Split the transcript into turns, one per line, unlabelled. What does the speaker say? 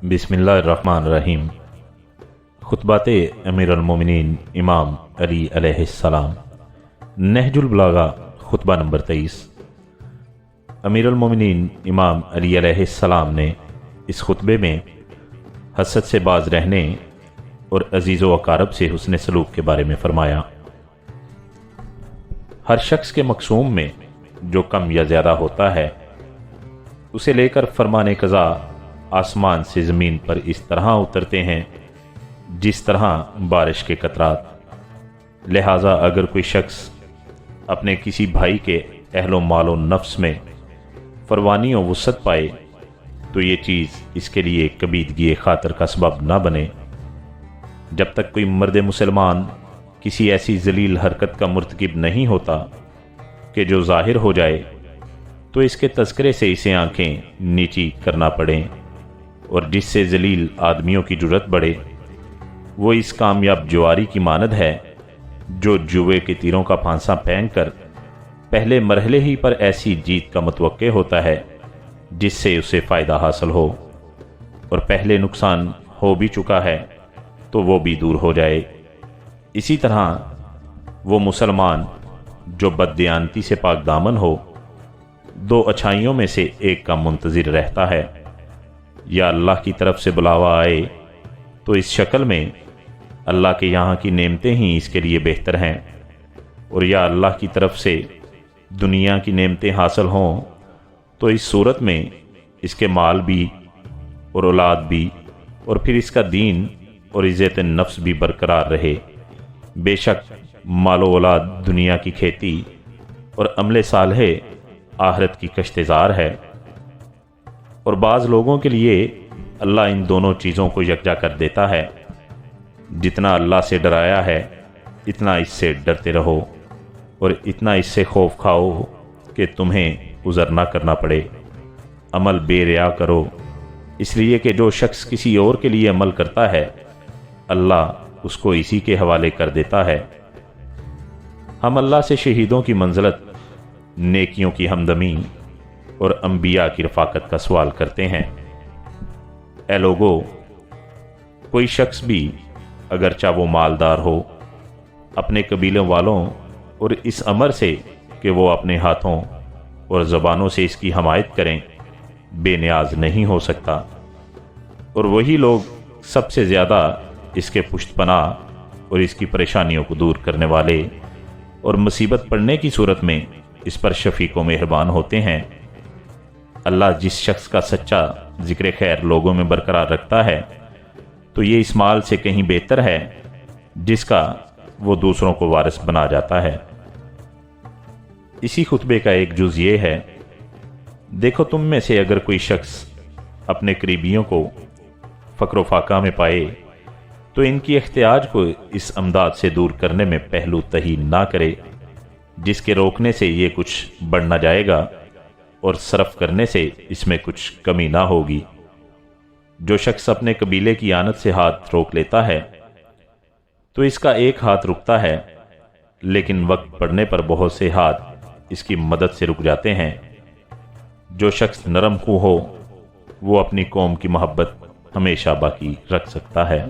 बिस्मिल्लाहिर्रहमानिर्रहीम। खुतबात अमीरुल मोमिनीन इमाम अली अलैहिस्सलाम। नहजुल बलागा खुतबा नंबर 23। अमीरुल मोमिनीन इमाम अली अलैहिस्सलाम ने इस खुतबे में हसद से बाज रहने और अजीज़ व अकारब से हुस्न सलूक के बारे में फ़रमाया। हर शख्स के मकसूम में जो कम या ज़्यादा होता है उसे लेकर फरमाने कज़ा आसमान से ज़मीन पर इस तरह उतरते हैं जिस तरह बारिश के कतरात। लिहाजा अगर कोई शख्स अपने किसी भाई के अहलो मालो नफ्स में फरवानी और वुसअत पाए तो ये चीज़ इसके लिए कबीदगी खातर का सबब ना बने। जब तक कोई मर्द मुसलमान किसी ऐसी जलील हरकत का मुर्तकिब नहीं होता कि जो ज़ाहिर हो जाए तो इसके तज़किरे से इसे आंखें नीची करना पड़ें, और जिससे जलील आदमियों की जुर्रत बढ़े वो इस कामयाब जुआरी की मानद है जो जुए के तीरों का फांसा फेंक कर पहले मरहले ही पर ऐसी जीत का मुतवक्के होता है जिससे उसे फ़ायदा हासिल हो, और पहले नुकसान हो भी चुका है तो वो भी दूर हो जाए। इसी तरह वो मुसलमान जो बददियानती से पाक दामन हो दो अच्छाइयों में से एक का मुंतज़िर रहता है। या अल्लाह की तरफ से बुलावा आए तो इस शक्ल में अल्लाह के यहाँ की नेमतें ही इसके लिए बेहतर हैं, और या अल्लाह की तरफ से दुनिया की नेमतें हासिल हों तो इस सूरत में इसके माल भी और औलाद भी और फिर इसका दीन और इज़्ज़त नफ्स भी बरकरार रहे। बेशक मालो औलाद दुनिया की खेती और अमले सालहे आखिरत की कश्तजार है, और बाज़ लोगों के लिए अल्लाह इन दोनों चीज़ों को यकजा कर देता है। जितना अल्लाह से डराया है इतना इससे डरते रहो, और इतना इससे खौफ खाओ कि तुम्हें उज़र ना करना पड़े। अमल बेरिया करो, इसलिए कि जो शख्स किसी और के लिए अमल करता है अल्लाह उसको इसी के हवाले कर देता है। हम अल्लाह से शहीदों की मंज़लत, नेकियों की हमदमी और अंबिया की रफ़ाकत का सवाल करते हैं। ए लोगो, कोई शख्स भी अगरचा वो मालदार हो अपने कबीलों वालों और इस अमर से कि वो अपने हाथों और ज़बानों से इसकी हमायत करें बेनियाज नहीं हो सकता, और वही लोग सबसे ज़्यादा इसके पुश्तपनाह और इसकी परेशानियों को दूर करने वाले और मुसीबत पड़ने की सूरत में इस पर शफीक व मेहरबान होते हैं। अल्लाह जिस शख्स का सच्चा जिक्र खैर लोगों में बरकरार रखता है तो ये इस माल से कहीं बेहतर है जिसका वो दूसरों को वारिस बना जाता है। इसी खुतबे का एक जुज़ ये है, देखो तुम में से अगर कोई शख्स अपने करीबियों को फ़क्र फाका में पाए तो इनकी इख्तियाज को इस अमदाद से दूर करने में पहलू तही ना करे जिसके रोकने से ये कुछ बढ़ ना जाएगा और सरफ करने से इसमें कुछ कमी ना होगी। जो शख्स अपने कबीले की आनत से हाथ रोक लेता है तो इसका एक हाथ रुकता है, लेकिन वक्त पड़ने पर बहुत से हाथ इसकी मदद से रुक जाते हैं। जो शख्स नरम खू हो वो अपनी कौम की मोहब्बत हमेशा बाकी रख सकता है।